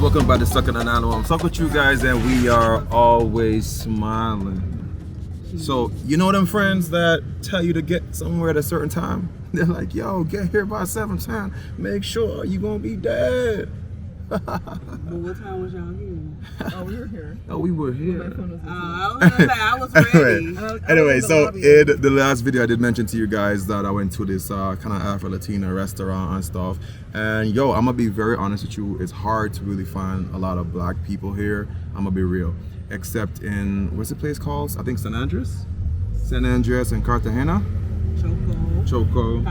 welcome back to Second and Animal. I'm stuck with you guys and we are always smiling. So, you know them friends that tell you to get somewhere at a certain time? They're like, yo, get here by 7:10. Make sure you're gonna be dead. But what time was y'all here? Oh, we were here. Oh, we were here. I was gonna say, I was ready. Anyway, so in the last video I did mention to you guys that I went to this kind of Afro-Latina restaurant and stuff. And yo, I'm gonna be very honest with you, it's hard to really find a lot of black people here. I'm gonna be real. Except in, what's the place called? I think San Andres? San Andres and Cartagena? Choco.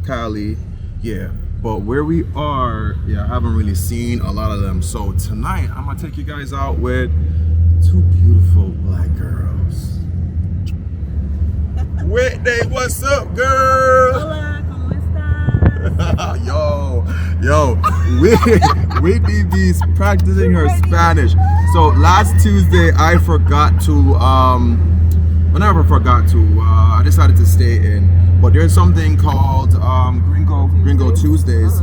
Cali. Yeah. But where we are, yeah, I haven't really seen a lot of them. So tonight, I'm gonna take you guys out with two beautiful black girls. Whitney, what's up, girl? Hola, ¿cómo estás? yo, Whitney be practicing her Spanish. So last Tuesday, I forgot to, I decided to stay in. But there's something called Gringo Tuesdays.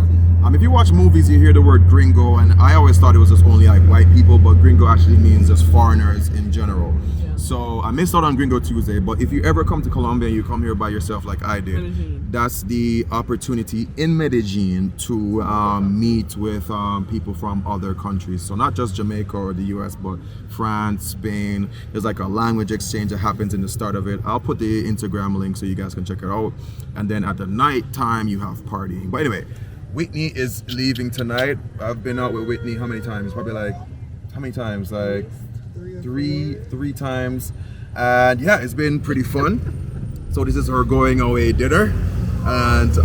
If you watch movies, you hear the word gringo, and I always thought it was just only like white people, but gringo actually means just foreigners in general. So I missed out on Gringo Tuesday, but if you ever come to Colombia and you come here by yourself like I did, Medellin. that's the opportunity in Medellin to meet with people from other countries. So not just Jamaica or the US, but France, Spain. There's like a language exchange that happens in the start of it. I'll put the Instagram link so you guys can check it out. And then at the night time, you have partying. But anyway, Whitney is leaving tonight. I've been out with Whitney how many times? Probably like, how many times? Like three times. And yeah, it's been pretty fun. So this is her going away dinner. And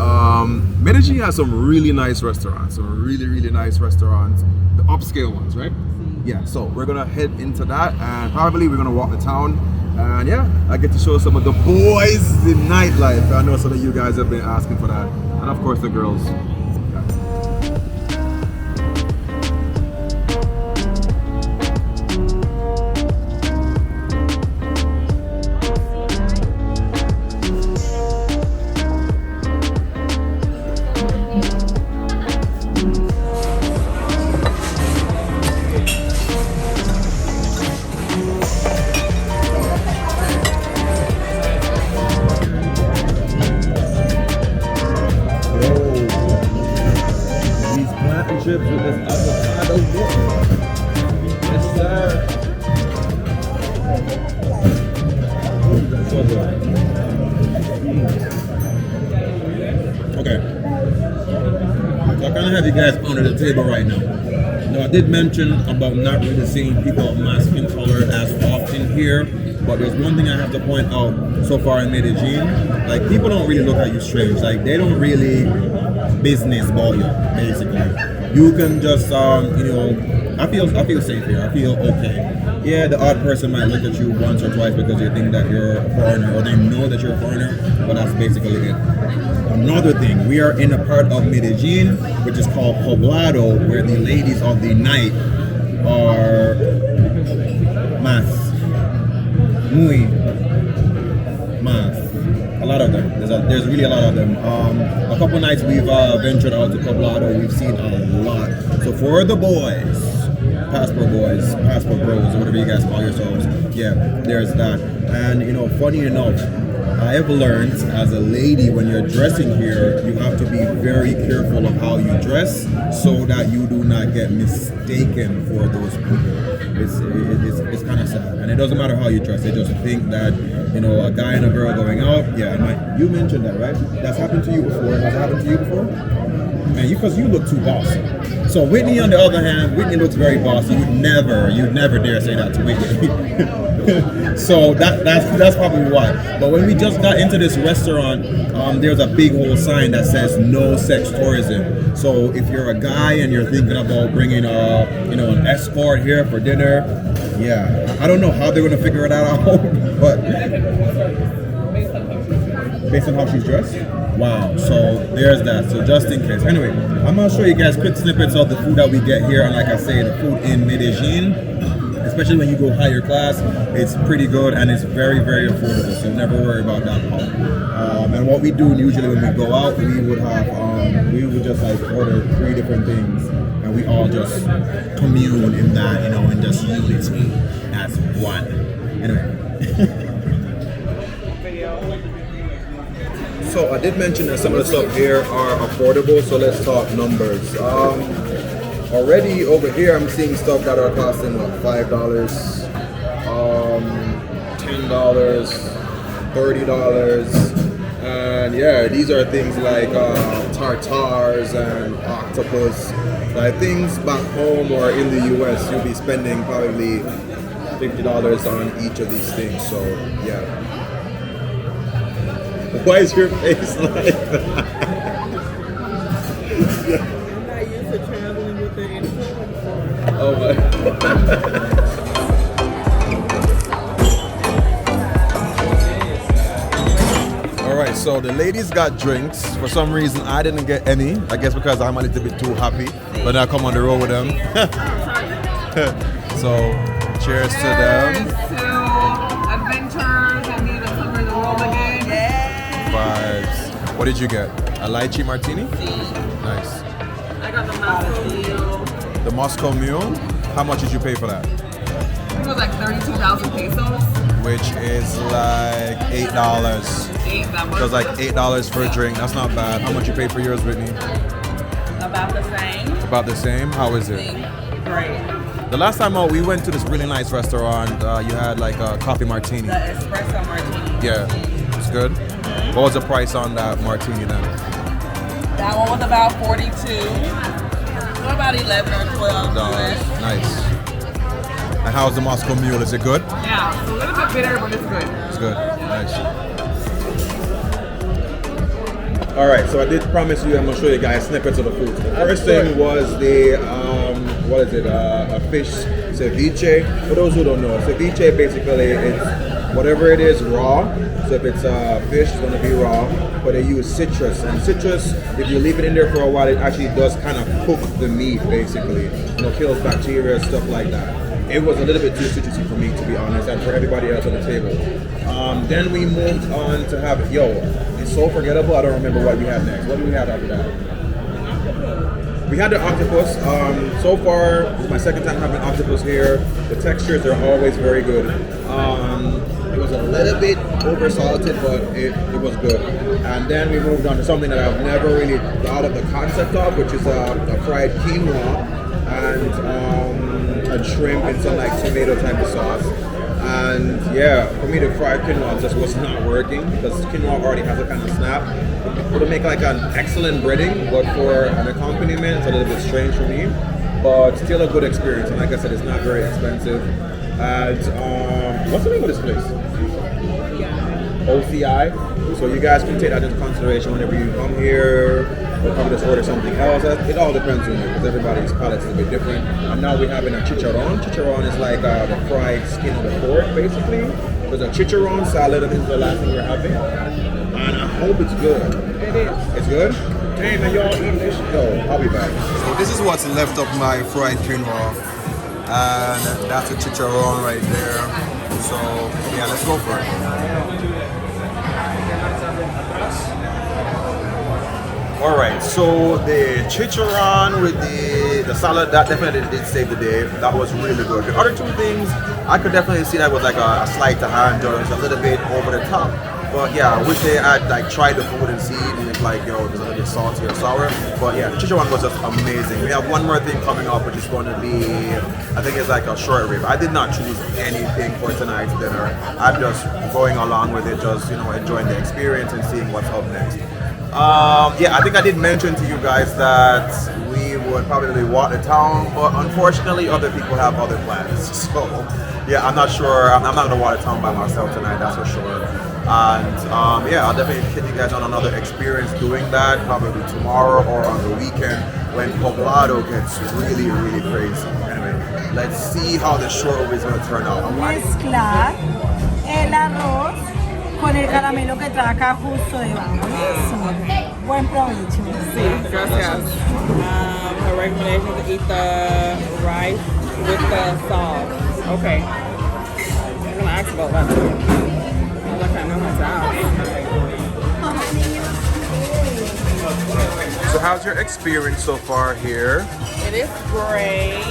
Medellin has some really nice restaurants. Some really nice restaurants. The upscale ones, right? Yeah, so we're gonna head into that and probably we're gonna walk the town. And yeah, I get to show some of the boys in nightlife. I know some of you guys have been asking for that. And of course the girls. Chips with this avocado dip. Yes, sir. So good. Okay. So I kind of have you guys under the table right now. Now I did mention about not really seeing people of my skin color as often here, but there's one thing I have to point out so far in Medellin. Like, people don't really look at you strange. Like, they don't really business ball you, basically. You can just, I feel safe here. I feel okay. Yeah, the odd person might look at you once or twice because they think that you're a foreigner or they know that you're a foreigner, but that's basically it. Another thing, we are in a part of Medellin, which is called Poblado, where the ladies of the night are muy mas. A lot of them. There's really a lot of them. A couple nights we've ventured out to Poblado. We've seen a lot. So for the boys, passport bros, or whatever you guys call yourselves, yeah, there's that. And funny enough, I have learned as a lady, when you're dressing here, you have to be very careful of how you dress so that you do not get mistaken for those people. It's kind of sad, and it doesn't matter how you dress. They just think that a guy and a girl going out. Yeah, and you mentioned that, right? That's happened to you before. Has it happened to you before? Man, because you look too bossy. So Whitney, on the other hand, Whitney looks very bossy. You'd never dare say that to Whitney. So that's probably why. But when we just got into this restaurant, there's a big whole sign that says no sex tourism. So if you're a guy and you're thinking about bringing an escort here for dinner, yeah, I don't know how they're gonna figure it out, but based on how she's dressed. Wow, so there's that. So just in case. Anyway, I'm gonna show you guys quick snippets of the food that we get here, and like I say, the food in Medellin. especially when you go higher class, it's pretty good and it's very, very affordable. So never worry about that part. And what we do usually when we go out, we would just like order 3 different things, and we all just commune in that, you know, and just unity as one. Anyway. So I did mention that some of the stuff here are affordable, so let's talk numbers. Already over here I'm seeing stuff that are costing what, $5, $10, $30, and yeah, these are things like tartars and octopus, like things back home or in the US you'll be spending probably $50 on each of these things. So yeah. Why is your face like that? I'm not used to traveling with the influencer. Oh my. Alright, so the ladies got drinks. For some reason I didn't get any. I guess because I'm a little bit too happy. But I come on the road with them. So cheers to them. To adventures and need to cover the world again. Vibes. What did you get? A lychee martini? Nice. I got the Moscow Mule. The Moscow Mule? How much did you pay for that? It was like 32,000 pesos. Which is like $8. So it's like $8 for a drink. That's not bad. How much you pay for yours, Whitney? About the same. About the same? How is it? Great. The last time out, we went to this really nice restaurant. You had like a coffee martini. The espresso martini. Yeah, it's good. What was the price on that martini then? That one was about 42. So about 11 or 12. Nice. And how's the Moscow Mule? Is it good? Yeah, it's a little bit bitter, but it's good. It's good. Nice. All right, so I did promise you I'm gonna show you guys snippets of the food. The first thing was the what is it? A fish ceviche. For those who don't know, ceviche basically it's whatever it is raw. So if it's fish, it's gonna be raw. But they use citrus, and citrus, if you leave it in there for a while, it actually does kind of cook the meat basically. You know, kills bacteria, stuff like that. It was a little bit too citrusy for me, to be honest, and for everybody else on the table. Then we moved on to have, it's so forgettable, I don't remember what we had next. What did we have after that? We had the octopus. So far, it's my second time having octopus here. The textures are always very good. It was a little bit over salted, but it was good. And then we moved on to something that I've never really thought of the concept of, which is a fried quinoa and a shrimp in some like tomato type of sauce. And yeah, for me the fried quinoa just was not working because quinoa already has a kind of snap. It would make like an excellent breading, but for an accompaniment it's a little bit strange for me. But still a good experience, and like I said, it's not very expensive. And what's the name of this place? OCI. So you guys can take that into consideration whenever you come here, or come just order something else. It all depends on you because everybody's palate is a bit different. And now we're having a chicharron. Chicharron is like the fried skin of the pork, basically. There's a chicharron salad. I think is the last thing we're having. And I hope it's good. It is. It's good? Hey man, y'all eating this? Yo, I'll be back. So this is what's left of my fried quinoa. And that's a chicharron right there. So yeah, let's go for it. All right, so the chicharron with the salad, that definitely did save the day. That was really good. The other two things, I could definitely see that was like a slight to handle. It's a little bit over the top. But yeah, I wish they had like tried the food and see and if like, it's a little bit salty or sour. But yeah, the chicharron was just amazing. We have one more thing coming up, which is going to be, I think it's like a short rib. I did not choose anything for tonight's dinner. I'm just going along with it, just, enjoying the experience and seeing what's up next. Yeah, I think I did mention to you guys that we would probably walk the town, but unfortunately other people have other plans. So yeah, I'm not sure. I'm not gonna walk the town by myself tonight, that's for sure. And yeah, I'll definitely hit you guys on another experience doing that, probably tomorrow or on the weekend when Poblado gets really, really crazy. Anyway, let's see how the short is gonna turn out. Mezclar el arroz con el caramelo que está acá justo debajo. Eso. Buen provecho. Sí, gracias. Her recommendation is to eat the rice with the sauce. Okay. I'm gonna ask about that. I can't know how to ask. So how's your experience so far here? It is great.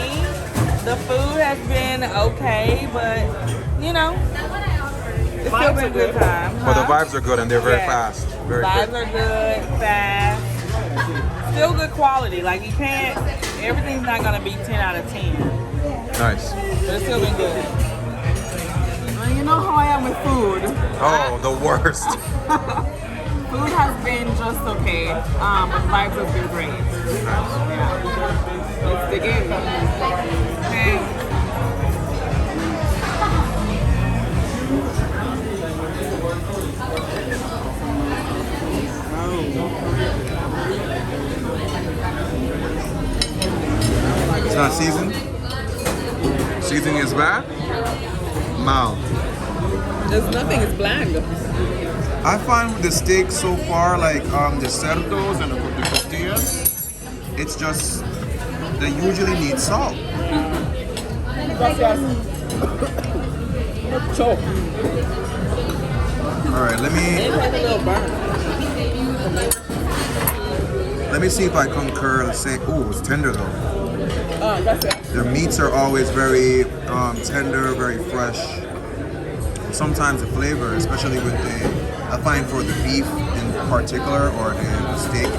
The food has been okay, but you know, it's still been a good time. But the vibes are good and they're very fast. Very Vibes quick. are good, fast. Still good quality. Like you can't, everything's not gonna be 10 out of 10. Nice. But it's still been good. Well, you know how I am with food. Oh, the worst. Food has been just okay, but the vibes have been great. Yeah. Let's dig in. Okay. It's not seasoned. Seasoning is bad. Mild. There's nothing, it's bland. I find with the steaks so far, like the cerdos and the costillas, it's just they usually need salt. All right, let me see if I concur. Let's say, oh, it's tender though. Their meats are always very tender, very fresh. Sometimes the flavor, especially with I find for the beef in particular or the steak.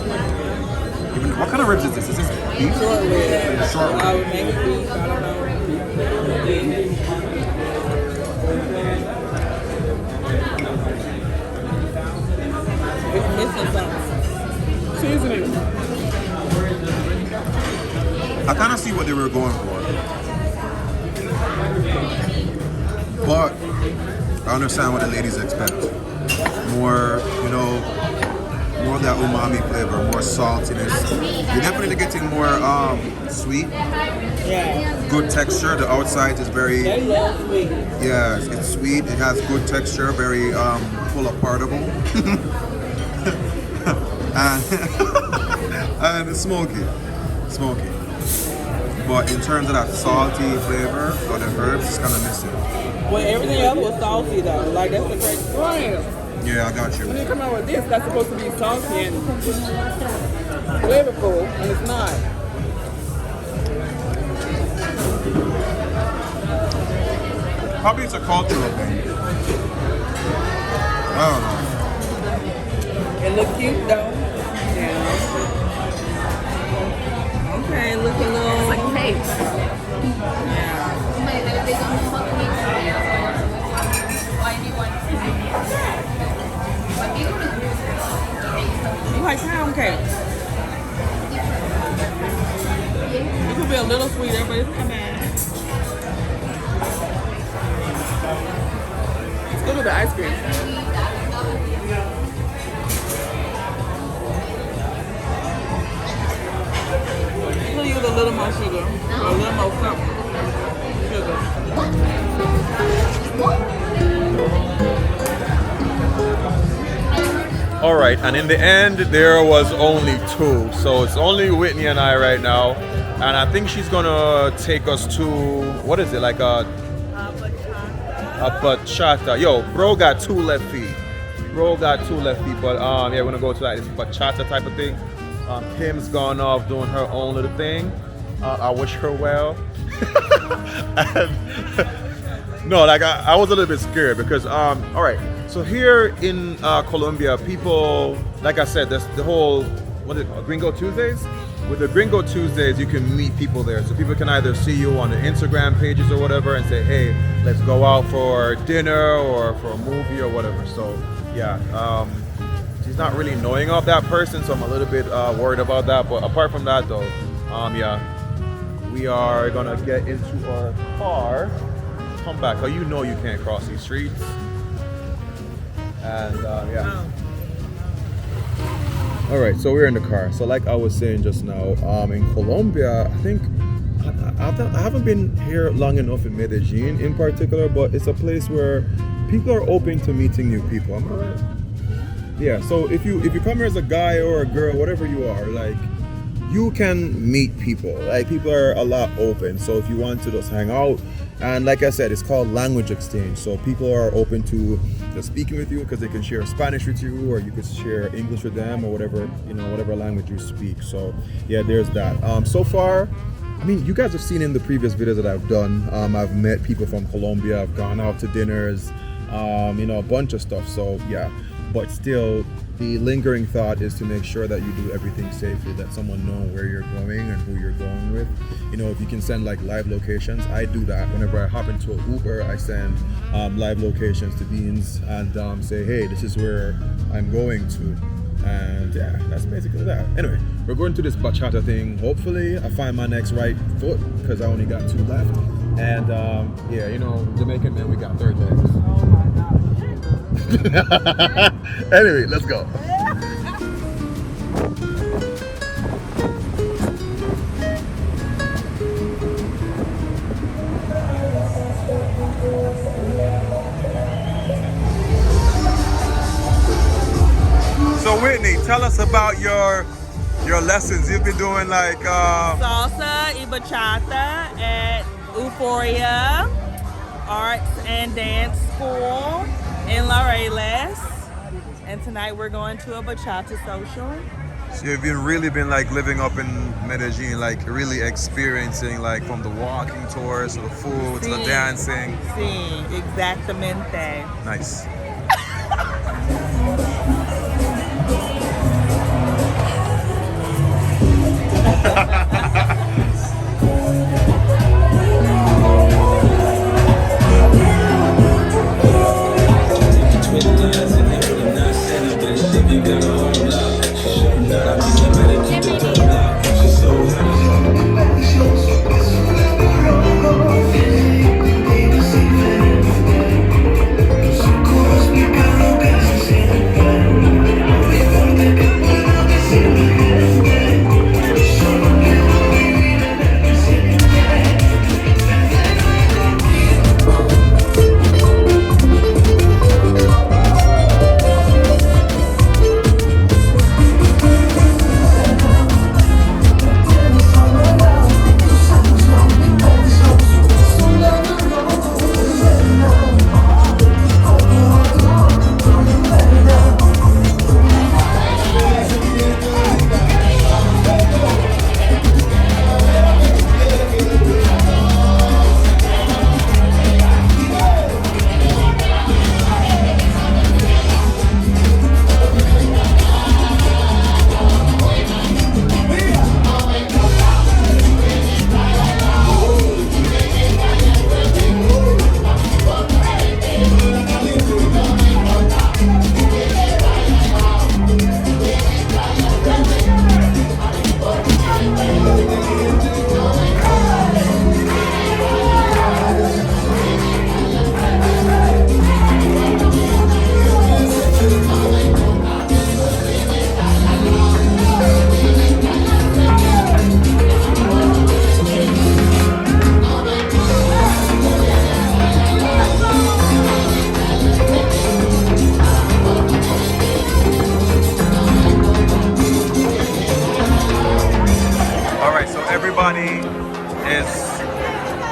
Even what kind of ribs is this? Is this beef? Short rib. Short rib. I would make it beef. I don't know. It's missing something. Seasoning. I kind of see what they were going for, but I understand what the ladies expect. More, more of that umami flavor, more saltiness. You're definitely getting more sweet. Yeah. Good texture. The outside is very. They love sweet. Yeah, it's sweet. It has good texture. Very full of particle. and it's smoky. But in terms of that salty flavor or the herbs, it's kind of missing. Well, everything else was salty though. Like that's the great point. Yeah, I got you. When you come out with this, that's supposed to be salty and flavorful, and it's not. Probably it's a cultural thing. I don't know. It look cute though. Yeah. Okay, look a little. It's like cakes. Yeah. You like pound cake? It could be a little sweeter, but it's not bad. It's good with the ice cream. We'll use a little more sugar, or a little more cup sugar. All right, and in the end, there was only two. So it's only Whitney and I right now. And I think she's gonna take us to, what is it, like a bachata. Yo, bro got two left feet. But yeah, we're gonna go to like this bachata type of thing. Kim's gone off doing her own little thing. I wish her well. No, like I was a little bit scared because all right. So here in Colombia, people, like I said, that's the whole Gringo Tuesdays. With the Gringo Tuesdays, you can meet people there. So people can either see you on the Instagram pages or whatever and say, hey, let's go out for dinner or for a movie or whatever. So yeah, she's not really knowing of that person, so I'm a little bit worried about that. But apart from that though, yeah, we are gonna get into our car, come back. Oh, you know you can't cross these streets. And yeah. All right, so we're in the car. So like I was saying just now, in Colombia, I think I haven't been here long enough in Medellin in particular, but it's a place where people are open to meeting new people. Am I right? Yeah. So if you come here as a guy or a girl, whatever you are, like you can meet people. Like people are a lot open. So if you want to just hang out, And like I said, it's called language exchange. So people are open to just speaking with you because they can share Spanish with you, or you could share English with them, or whatever, whatever language you speak. So yeah, there's that. So far, I mean, you guys have seen in the previous videos that I've done, I've met people from Colombia, I've gone out to dinners, a bunch of stuff. So yeah, but still, the lingering thought is to make sure that you do everything safely, that someone know where you're going and who you're going with. If you can send like live locations, I do that. Whenever I hop into an Uber, I send live locations to Beans and say, hey, this is where I'm going to. And yeah, that's basically that. Anyway, we're going to this bachata thing. Hopefully I find my next right foot, because I only got 2 left. And yeah, Jamaican men, we got 3rd legs. Oh my God. Anyway, let's go. So Whitney, tell us about your lessons. You've been doing like salsa y bachata at Euphoria Arts and Dance School in Laureles, and tonight we're going to a bachata social. So you've really been like living up in Medellin, like really experiencing like from the walking tours to the food to the dancing. Sí, exactamente. Nice.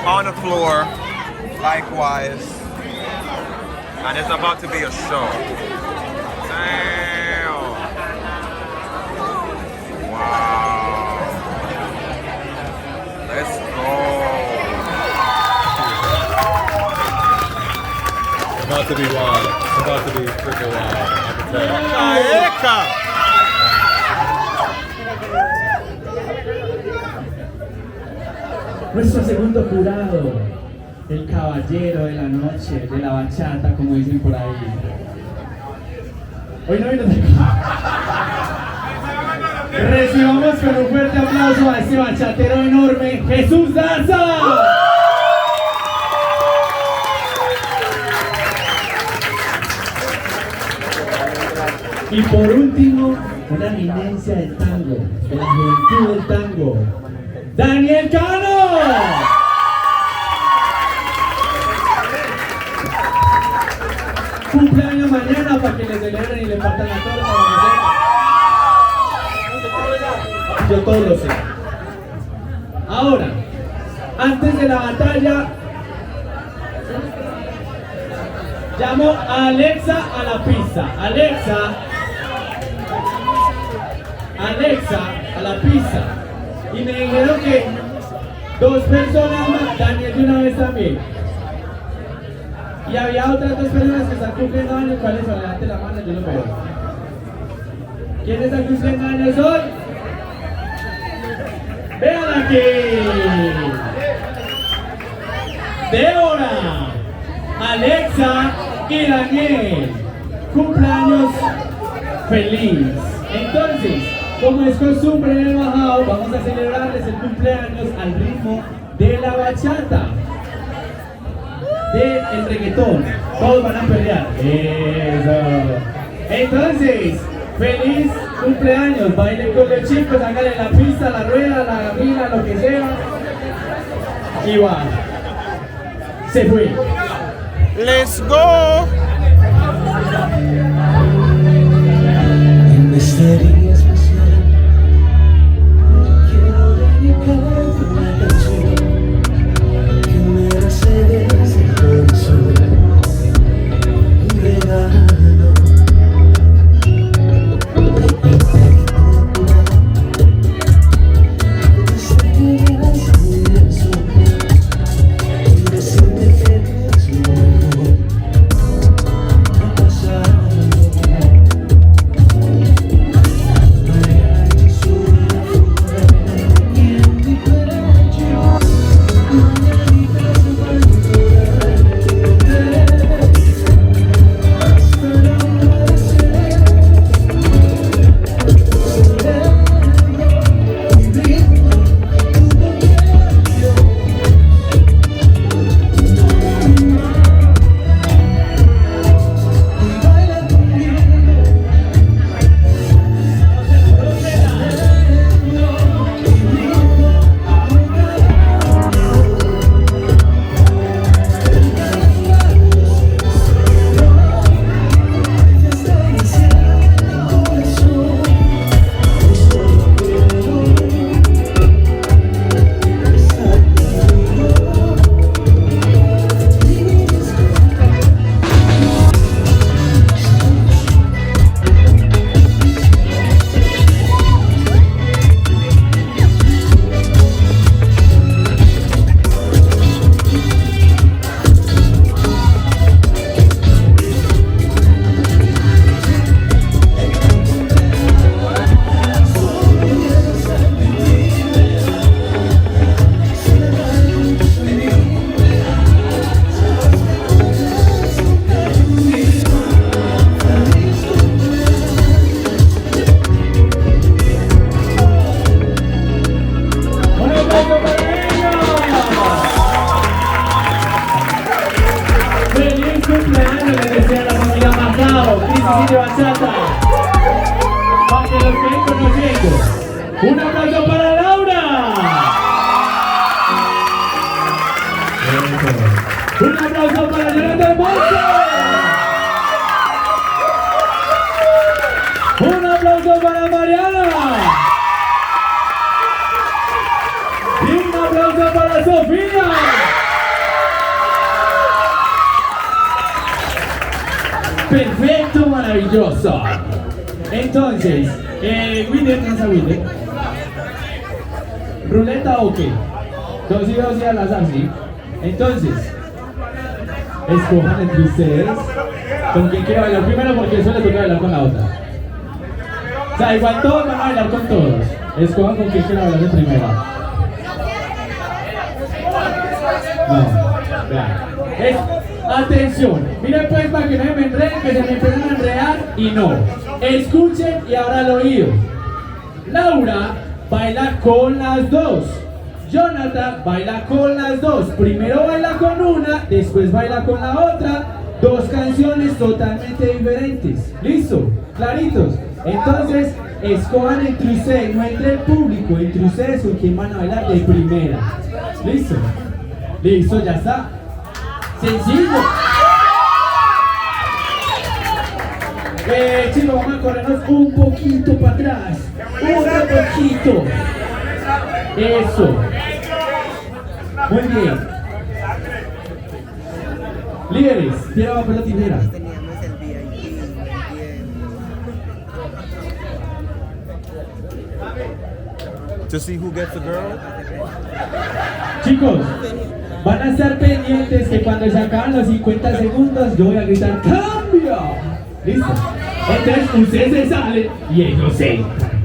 On the floor, likewise, and it's about to be a show. Damn! Wow! Let's go! It's about to be wild. It's about to be freaking wild. I can tell. Nuestro segundo jurado, el caballero de la noche, de la bachata, como dicen por ahí. Hoy no vino Recibamos con un fuerte aplauso a este bachatero enorme, Jesús Daza. Y por último, una eminencia del tango, de la juventud del tango, Daniel Cano. Cumpleaños mañana para que le celebren y le partan la torta. Yo todo lo sé. Ahora, antes de la batalla, Llamo a Alexa a la pista. Alexa a la pista. Y me dijeron que 2 personas más, Daniel de una vez también. Y había otras 2 personas que están cumpliendo años. ¿Cuáles son? Levante la mano, yo lo veo. ¿Quién está cumpliendo años hoy? ¡Vean aquí! Débora, Alexa y Daniel. Cumpleaños feliz. Entonces, como es costumbre en el bajado, vamos a celebrarles el cumpleaños al ritmo de la bachata, del reggaetón. Todos van a pelear. Eso. Entonces, feliz cumpleaños. Bailen con los chicos, háganle la pista, la rueda, la gamila, lo que sea. Y va. Se fue. Let's go. En este día especial quiero dedicarte una canción que me nace desde el corazón, un regalo. Desde que llegaste al sol y decirte que eres lo mejor que ha pasado. de bachata. Para que los queden conociendo. Un aplauso para Laura. Un aplauso para Jonathan Montes. Un aplauso para Mariana. Y un aplauso para Sofía. Perfecto, maravilloso. Entonces, Winner, ¿no es Winner? ¿Ruleta o qué? Dos y dos y al azar, ¿sí? Entonces, escojan entre ustedes con quién quiere bailar primero, porque eso le toca bailar con la otra. O sea, igual todos van a bailar con todos. Escojan con quién quiere bailar de primera. No, vean. Atención, miren pues para que no me enreden, que se me empiezan a enredar y no. Escuchen y ahora al oído. Laura baila con las dos. Jonathan baila con las dos. Primero baila con una, después baila con la otra. Dos canciones totalmente diferentes. ¿Listo? ¿Claritos? Entonces, escojan entre ustedes, no entre el público, entre ustedes con quién van a bailar de primera. ¿Listo? Listo, ya está. Sencillo. Chicos, vamos a corrernos un poquito para atrás. Un poquito. Eso. Muy bien. Líderes, piedra, papel o tijera. Teníamos el VIP, To see who gets the girl? Chicos, van a estar pendientes que cuando se acaban los 50 segundos yo voy a gritar ¡Cambio! ¿Listo? Entonces ustedes se salen y ellos entran.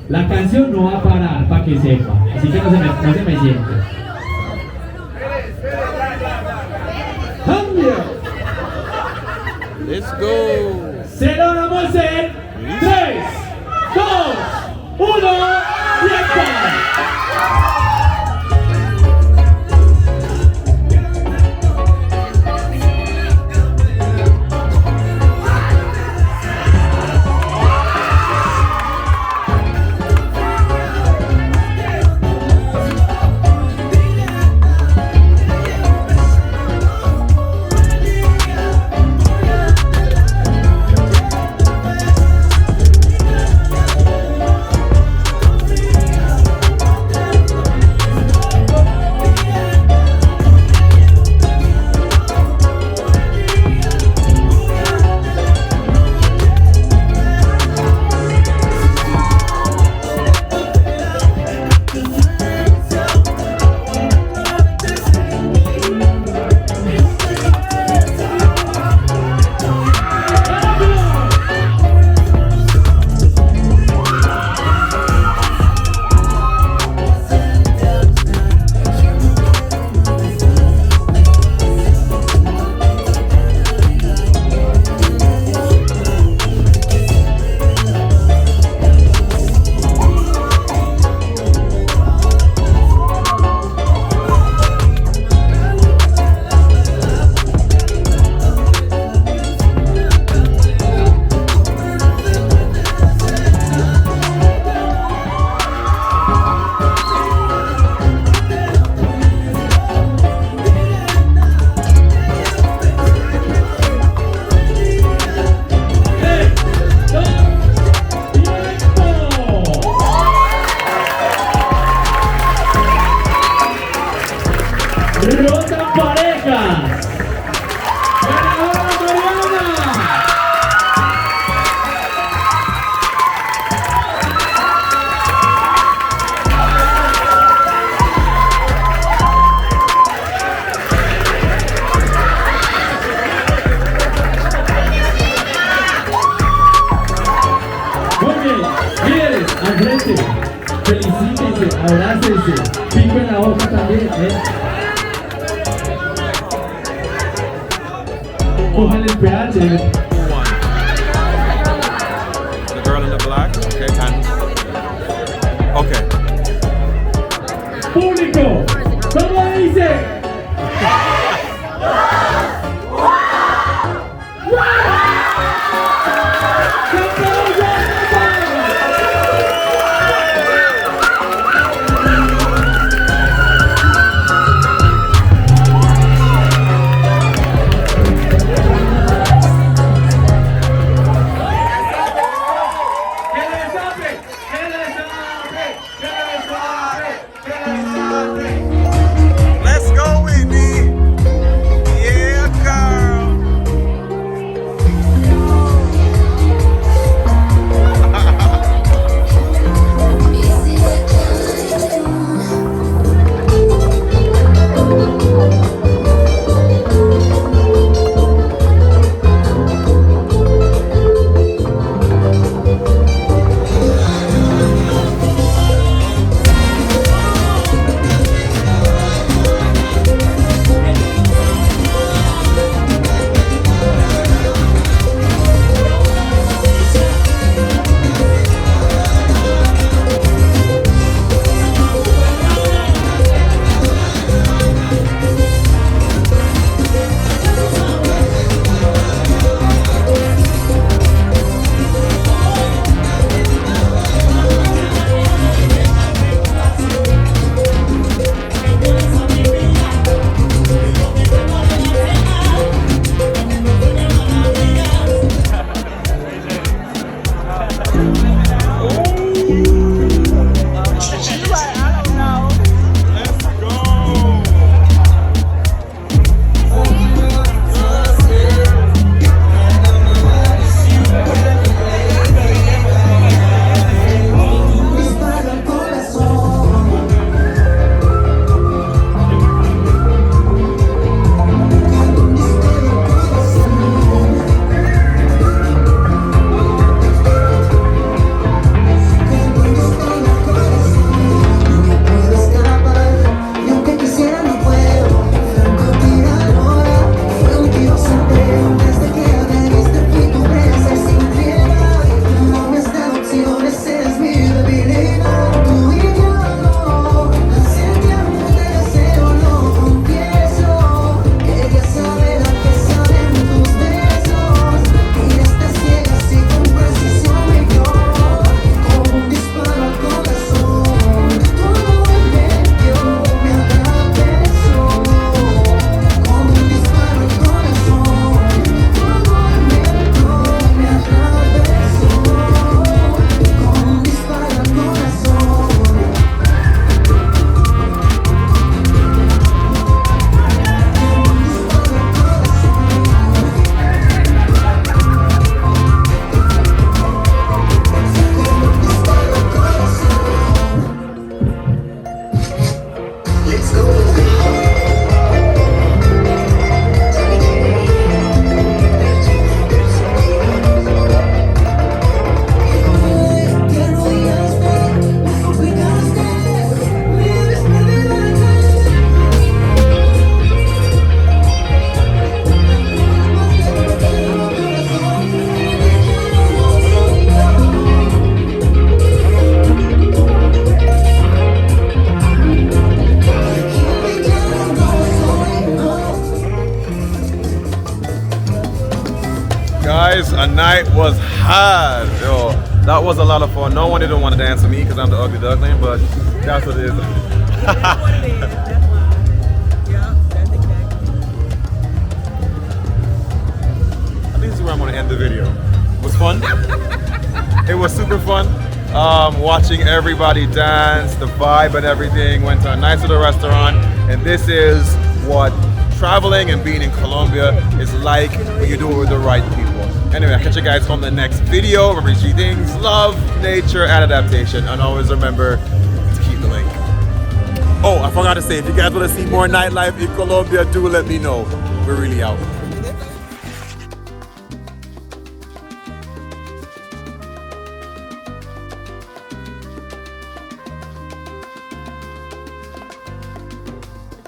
La canción no va a parar, para que sepa. Así que no se me siente. ¡Cambio! Let's go. Celebramos en 3, 2, 1, ¡tiempo! Ronda parejas. Ganadora Mariana. Muy bien, líderes, al frente. Felicítense, abrácense, pico en la boca también, Ojalá el peaje. Who won? The girl in the black? Okay, and okay. Público, ¿cómo dice? was hard, yo. That was a lot of fun. No one didn't want to dance with me because I'm the ugly duckling, but that's what it is. I think this is where I'm going to end the video. It was fun. It was super fun. Watching everybody dance, the vibe and everything. Went to a nice little restaurant, and this is what traveling and being in Colombia is like when you do it with the right people. Anyway, I'll catch you guys on the next video. Remember, three things: love, nature, and adaptation. And always remember to keep the link. Oh, I forgot to say, if you guys want to see more nightlife in Colombia, do let me know. We're really out.